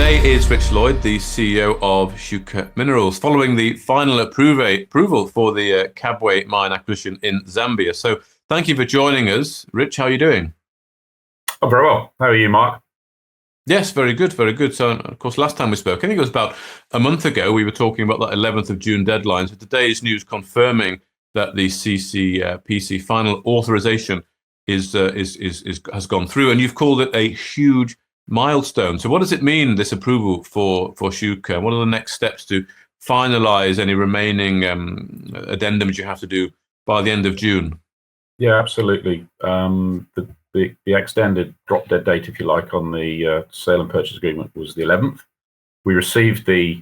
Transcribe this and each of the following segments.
Today is Rich Lloyd, the CEO of Shuka Minerals, following the final approval for the Kabwe mine acquisition in Zambia. So thank you for joining us. Rich, how are you doing? Oh, very well. How are you, Mark? Yes, very good, very good. So, of course, last time we spoke, I think it was about a month ago, we were talking about that 11th of June deadline. So today's news confirming that the CCPC final authorization has gone through, and you've called it a huge milestone. So what does it mean, this approval for Shuka? What are the next steps to finalize any remaining addendums you have to do by the end of June? Yeah, absolutely. The extended drop dead date, if you like, on the sale and purchase agreement was the 11th. We received the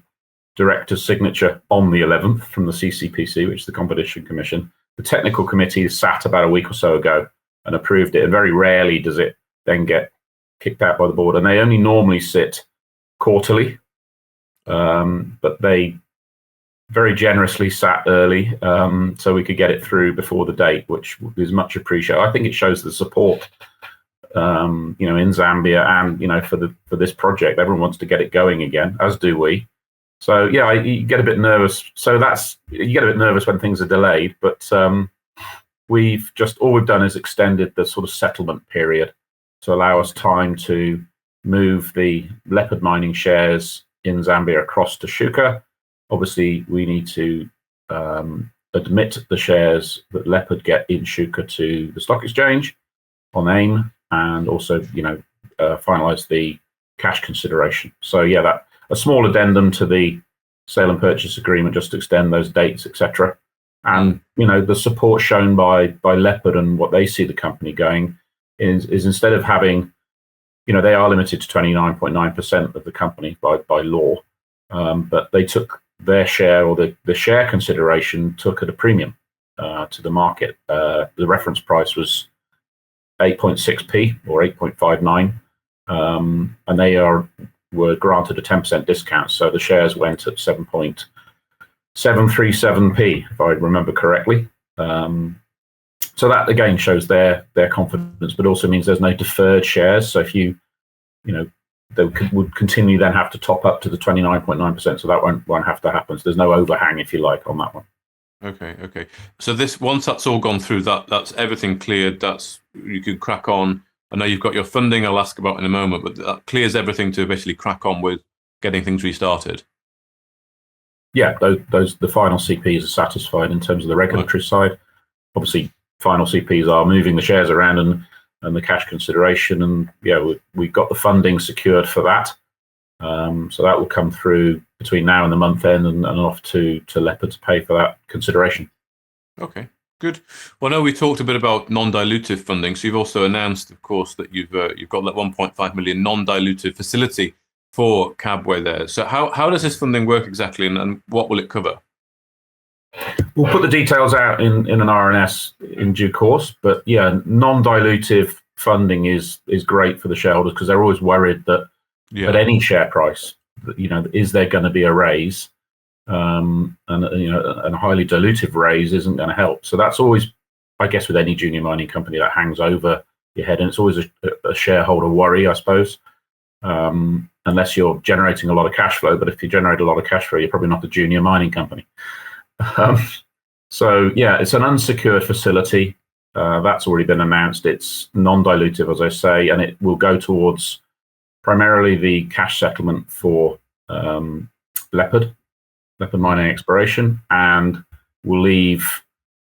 director's signature on the 11th from the CCPC, which is the Competition Commission. The technical committee sat about a week or so ago and approved it, and very rarely does it then get kicked out by the board, and they only normally sit quarterly, but they very generously sat early, so we could get it through before the date, which is much appreciated. I think it shows the support, in Zambia, and for this project. Everyone wants to get it going again, as do we. So yeah, you get a bit nervous. You get a bit nervous when things are delayed, but all we've done is extended the sort of settlement period to allow us time to move the Leopard mining shares in Zambia across to Shuka. Obviously, we need to admit the shares that Leopard get in Shuka to the stock exchange on AIM, and also, finalize the cash consideration. So yeah, that a small addendum to the sale and purchase agreement, just to extend those dates, etc. And the support shown by Leopard and what they see the company going is instead of having, they are limited to 29.9% of the company by law, but they took their share, or the share consideration took at a premium to the market. The reference price was 8.6p or 8.59, and they were granted a 10% discount. So the shares went at 7.737p, if I remember correctly. So that again shows their confidence, but also means there's no deferred shares. So if they would continue then have to top up to the 29.9%. So that won't have to happen. So there's no overhang, if you like, on that one. Okay. So once that's all gone through, that's everything cleared. You can crack on. I know you've got your funding I'll ask about in a moment, but that clears everything to basically crack on with getting things restarted. Yeah, the final CPs are satisfied in terms of the regulatory side. Obviously, final CPs are moving the shares around and the cash consideration, and yeah, we've got the funding secured for that. So that will come through between now and the month end, and off to Leopard to pay for that consideration. Okay, good. Well, I know we talked a bit about non-dilutive funding. So you've also announced, of course, that you've got that 1.5 million non-dilutive facility for Kabwe there. So how does this funding work exactly, and what will it cover? We'll put the details out in an RNS in due course, but yeah, non-dilutive funding is great for the shareholders, because they're always worried that at any share price, is there going to be a raise, and a highly dilutive raise isn't going to help. So that's always, I guess, with any junior mining company, that hangs over your head, and it's always a shareholder worry, I suppose, unless you're generating a lot of cash flow. But if you generate a lot of cash flow, you're probably not a junior mining company. So yeah, it's an unsecured facility that's already been announced. It's non-dilutive, as I say, and it will go towards primarily the cash settlement for Leopard mining exploration, and will leave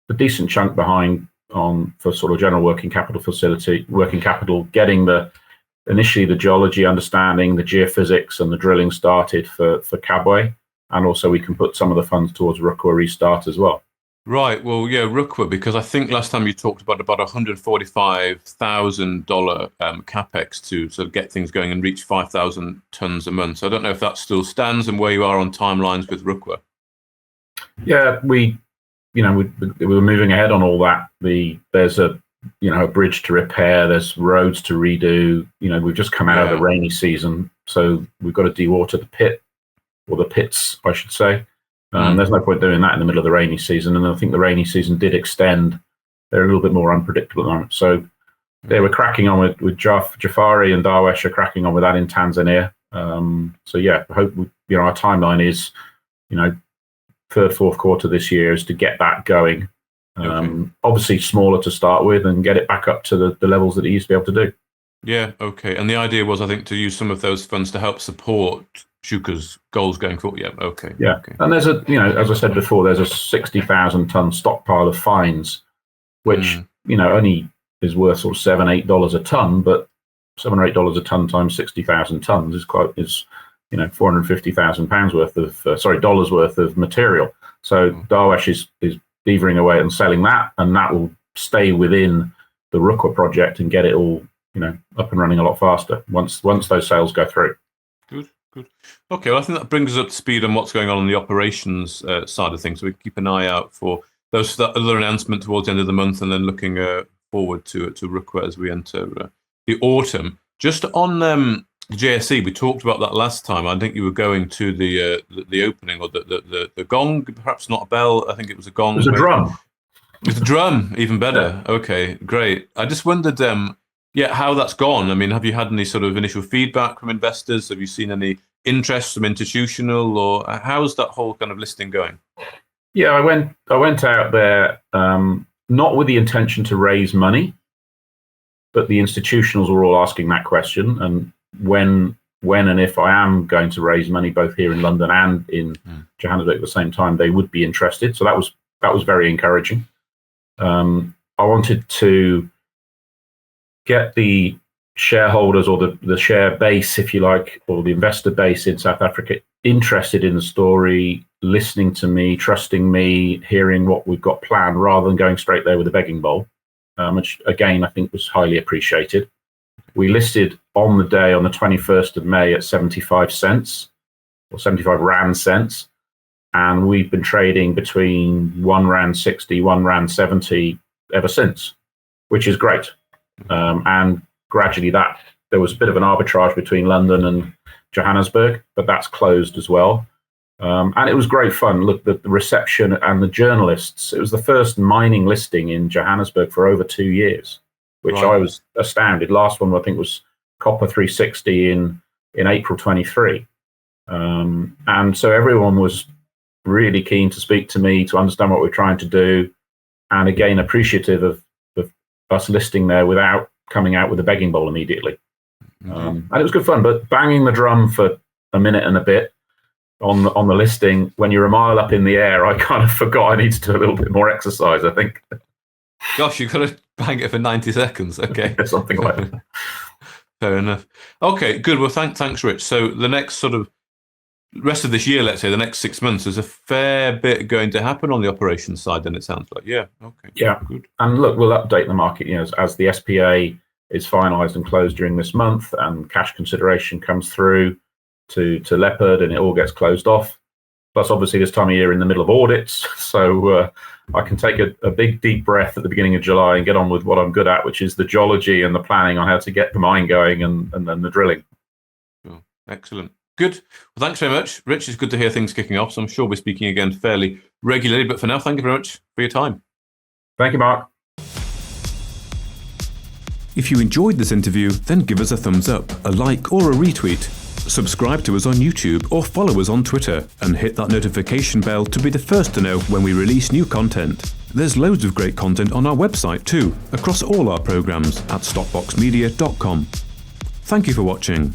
a decent chunk behind for sort of general working capital, getting initially the geology understanding, the geophysics and the drilling started for Kabwe. And also we can put some of the funds towards Rukwa restart as well. Right. Well, yeah, Rukwa, because I think last time you talked about $145,000 capex to sort of get things going and reach 5,000 tons a month. So I don't know if that still stands, and where you are on timelines with Rukwa. Yeah, we were moving ahead on all that. There's a bridge to repair. There's roads to redo. We've just come out of the rainy season, so we've got to dewater the pit. Or the pits, I should say. There's no point doing that in the middle of the rainy season. And I think the rainy season did extend. They're a little bit more unpredictable at the moment. So they were cracking on with Jafari, and Darwesh are cracking on with that in Tanzania. So yeah, I hope our timeline is, third, fourth quarter this year is to get that going. Obviously smaller to start with and get it back up to the levels that it used to be able to do. Yeah, okay. And the idea was, I think, to use some of those funds to help support Shuka's goals going forward. Yeah, okay. Yeah, okay. And there's as I said before, there's a 60,000 ton stockpile of fines, which only is worth sort of $7-8 a ton, but $7 or $8 a ton times 60,000 tons is £450,000 worth of dollars worth of material. So Darwesh is beavering away and selling that, and that will stay within the Rukwa project and get it all up and running a lot faster once those sales go through. Good. Okay, well, I think that brings us up to speed on what's going on the operations side of things. So we keep an eye out for that other announcement towards the end of the month, and then looking forward to Rukwa as we enter the autumn. Just on the JSE, we talked about that last time. I think you were going to the opening, or the gong, perhaps not a bell. I think it was a gong. It was a drum. It was a drum, even better. Yeah. Okay, great. I just wondered, how that's gone. I mean, have you had any sort of initial feedback from investors? Have you seen any interest from institutional, or how's that whole kind of listing going? Yeah, I went out there not with the intention to raise money, but the institutionals were all asking that question, and when and if I am going to raise money both here in London and in Johannesburg at the same time, they would be interested. So that was very encouraging. I wanted to get the shareholders, or the share base, if you like, or the investor base in South Africa interested in the story, listening to me, trusting me, hearing what we've got planned, rather than going straight there with a begging bowl, which again I think was highly appreciated. We listed on the day, on the 21st of May, at 75 cents, or 75 rand cents, and we've been trading between R1.60, R1.70 ever since, which is great. And gradually there was a bit of an arbitrage between London and Johannesburg, but that's closed as well. And it was great fun. Look, the reception and the journalists, it was the first mining listing in Johannesburg for over 2 years, which I was astounded. Last one, I think, was Copper 360 in April 23. And so everyone was really keen to speak to me, to understand what we're trying to do, and again, appreciative of us listing there without coming out with a begging bowl immediately. And it was good fun, but banging the drum for a minute and a bit on the listing, when you're a mile up in the air, I kind of forgot I needed to do a little bit more exercise, I think. Gosh, you've got to bang it for 90 seconds. Okay. Something like that. Fair enough. Okay, good. Well, thanks, Rich. So the next sort of rest of this year, let's say the next 6 months, there's a fair bit going to happen on the operations side, then it sounds like. Yeah. Okay. Yeah. Good. And look, we'll update the market, as the SPA is finalized and closed during this month, and cash consideration comes through to Leopard, and it all gets closed off. Plus, obviously, this time of year in the middle of audits, so I can take a big, deep breath at the beginning of July and get on with what I'm good at, which is the geology and the planning on how to get the mine going, and then the drilling. Cool. Excellent. Good. Well, thanks very much, Rich. It's good to hear things kicking off. So I'm sure we'll be speaking again fairly regularly. But for now, thank you very much for your time. Thank you, Mark. If you enjoyed this interview, then give us a thumbs up, a like, or a retweet. Subscribe to us on YouTube or follow us on Twitter, and hit that notification bell to be the first to know when we release new content. There's loads of great content on our website too, across all our programs at stockboxmedia.com. Thank you for watching.